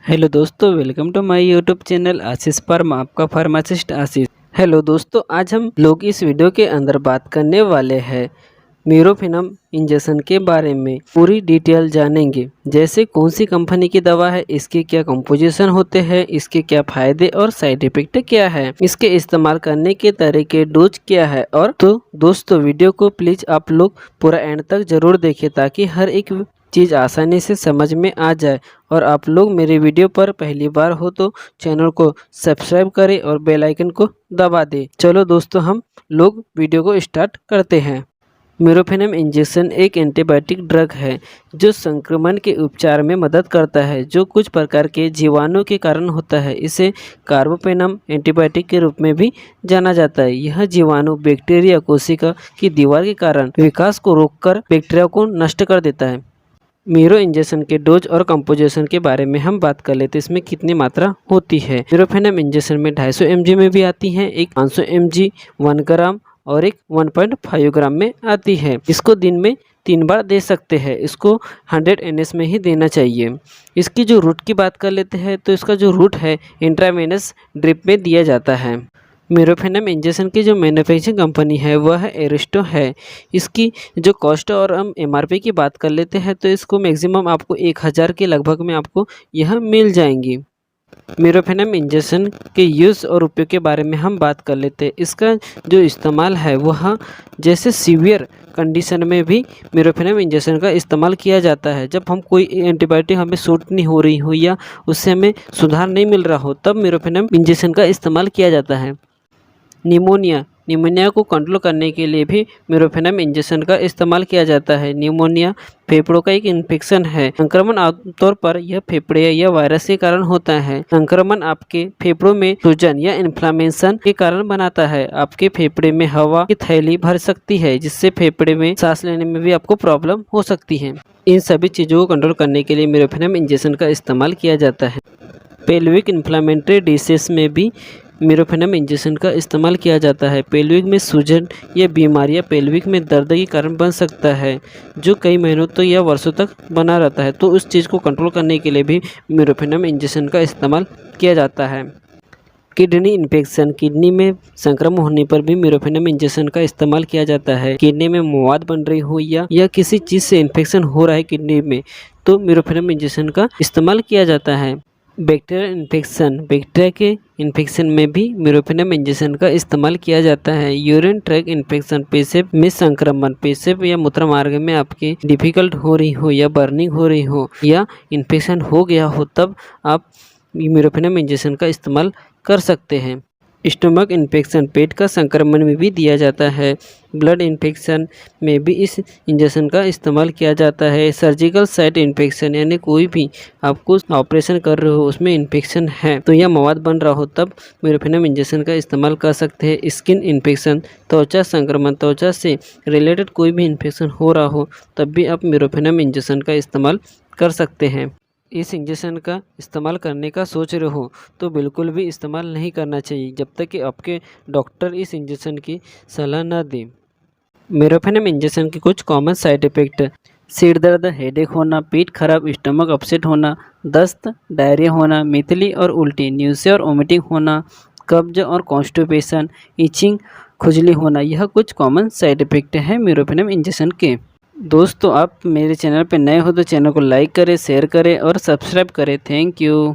Hello दोस्तों, welcome to my YouTube channel Ashish pharma. आपका pharmacist Ashish. Hello दोस्तों, आज हम लोग इस वीडियो के अंदर बात करने वाले हैं मीरोफिनम इंजेक्शन के बारे में। पूरी डिटेल जानेंगे, जैसे कौन सी कंपनी की दवा है, इसके क्या कंपोजिशन होते हैं, इसके क्या फायदे और साइड इफेक्ट क्या है, इसके इस्तेमाल करने के तरीके, डोज क्या है। और तो दोस्तों, वीडियो को प्लीज आप लोग पूरा एंड तक जरूर देखें ताकि हर एक चीज़ आसानी से समझ में आ जाए। और आप लोग मेरे वीडियो पर पहली बार हो तो चैनल को सब्सक्राइब करें और बेल आइकन को दबा दें। चलो दोस्तों, हम लोग वीडियो को स्टार्ट करते हैं। मीरोफिनम इंजेक्शन एक एंटीबायोटिक ड्रग है जो संक्रमण के उपचार में मदद करता है, जो कुछ प्रकार के जीवाणु के कारण होता है। इसे कार्बोपेनम एंटीबायोटिक के रूप में भी जाना जाता है। यह जीवाणु बैक्टीरिया कोशिका की दीवार के कारण विकास को रोककर बैक्टीरिया को नष्ट कर देता है। मीरो इंजेक्शन के डोज और कंपोजिशन के बारे में हम बात कर लेते हैं। इसमें कितनी मात्रा होती है। मीरोफिनम इंजेक्शन में 250 mg में भी आती है, एक 500 mg 1 ग्राम और एक 1.5 ग्राम में आती है। इसको दिन में 3 बार दे सकते हैं। इसको 100 NS में ही देना चाहिए। इसकी जो रूट की बात कर लेते हैं तो इसका जो रूट है इंट्रावेनस ड्रिप में दिया जाता है। मीरोफिनम इंजेक्शन की जो मैन्युफैक्चरिंग कंपनी है वह है एरिस्टो है। इसकी जो कॉस्ट और हम MRP की बात कर लेते हैं तो इसको मैक्सिमम आपको 1000 के लगभग में आपको यह मिल जाएंगी। मीरोफिनम इंजेक्शन के यूज़ और उपयोग के बारे में हम बात कर लेते हैं। इसका जो इस्तेमाल है वह जैसे सीवियर कंडीशन में भी मीरोफिनम इंजेक्शन का इस्तेमाल किया जाता है। जब हम कोई एंटीबायोटिक हमें सूट नहीं हो रही हो या उससे हमें सुधार नहीं मिल रहा हो, तब मीरोफिनम इंजेक्शन का इस्तेमाल किया जाता है। निमोनिया को कंट्रोल करने के लिए भी मीरोफिनम इंजेक्शन का इस्तेमाल किया जाता है। निमोनिया फेफड़ों का एक इन्फेक्शन है। संक्रमण आमतौर पर यह फेफड़े या वायरस के कारण होता है। संक्रमण आपके फेफड़ों में सूजन या इन्फ्लामेशन के कारण बनाता है। आपके फेफड़े में हवा की थैली भर सकती है, जिससे फेफड़े में सांस लेने में भी आपको प्रॉब्लम हो सकती है। इन सभी चीज़ों को कंट्रोल करने के लिए मीरोफिनम इंजेक्शन का इस्तेमाल किया जाता है। पेल्विक इन्फ्लामेटरी डिसीज में भी मीरोफिनम इंजेक्शन का इस्तेमाल किया जाता है। पेल्विक में सूजन या बीमारियां पेल्विक में दर्द के कारण बन सकता है, जो कई महीनों तो या वर्षों तक बना रहता है। तो उस चीज़ को कंट्रोल करने के लिए भी मीरोफिनम इंजेक्शन का इस्तेमाल किया जाता है। किडनी इन्फेक्शन, किडनी में संक्रमण होने पर भी मीरोफिनम इंजेक्शन का इस्तेमाल किया जाता है। किडनी में मवाद बन रही हो या किसी चीज़ से इन्फेक्शन हो रहा है किडनी में, तो मीरोफिनम इंजेक्शन का इस्तेमाल किया जाता है। बैक्टीरियल इन्फेक्शन, बैक्टीरिया के इन्फेक्शन में भी मीरोफिनम इंजेक्शन का इस्तेमाल किया जाता है। यूरिन ट्रैक इन्फेक्शन, पेशाब में संक्रमण, पेशाब या मूत्र मार्ग में आपके डिफिकल्ट हो रही हो या बर्निंग हो रही हो या इन्फेक्शन हो गया हो, तब आप मीरोफिनम इंजेक्शन का इस्तेमाल कर सकते हैं। स्टमक इन्फेक्शन, पेट का संक्रमण में भी दिया जाता है। ब्लड इन्फेक्शन में भी इस इंजेक्शन का इस्तेमाल किया जाता है। सर्जिकल साइट इन्फेक्शन, यानी कोई भी आपको ऑपरेशन कर रहे हो उसमें इन्फेक्शन है तो यह मवाद बन रहा हो, तब मीरोफिनम इंजेक्शन का इस्तेमाल कर सकते हैं। स्किन इन्फेक्शन, त्वचा संक्रमण, त्वचा से रिलेटेड कोई भी इन्फेक्शन हो रहा हो, तब भी आप मीरोफिनम इंजेक्शन का इस्तेमाल कर सकते हैं। इस इंजेक्शन का इस्तेमाल करने का सोच रहे हो तो बिल्कुल भी इस्तेमाल नहीं करना चाहिए जब तक कि आपके डॉक्टर इस इंजेक्शन की सलाह न दें। मीरोफिनम इंजेक्शन के कुछ कॉमन साइड इफ़ेक्ट: सिर दर्द, हेडेक होना, पेट खराब, स्टमक अपसेट होना, दस्त, डायरिया होना, मितली और उल्टी, न्यूज़िया और वोमिटिंग होना, कब्ज और कॉन्स्टिपेशन, इचिंग, खुजली होना। यह कुछ कॉमन साइड इफ़ेक्ट हैं मीरोफिनम इंजेक्शन के। दोस्तों, आप मेरे चैनल पर नए हो तो चैनल को लाइक करें, शेयर करें और सब्सक्राइब करें। Thank you.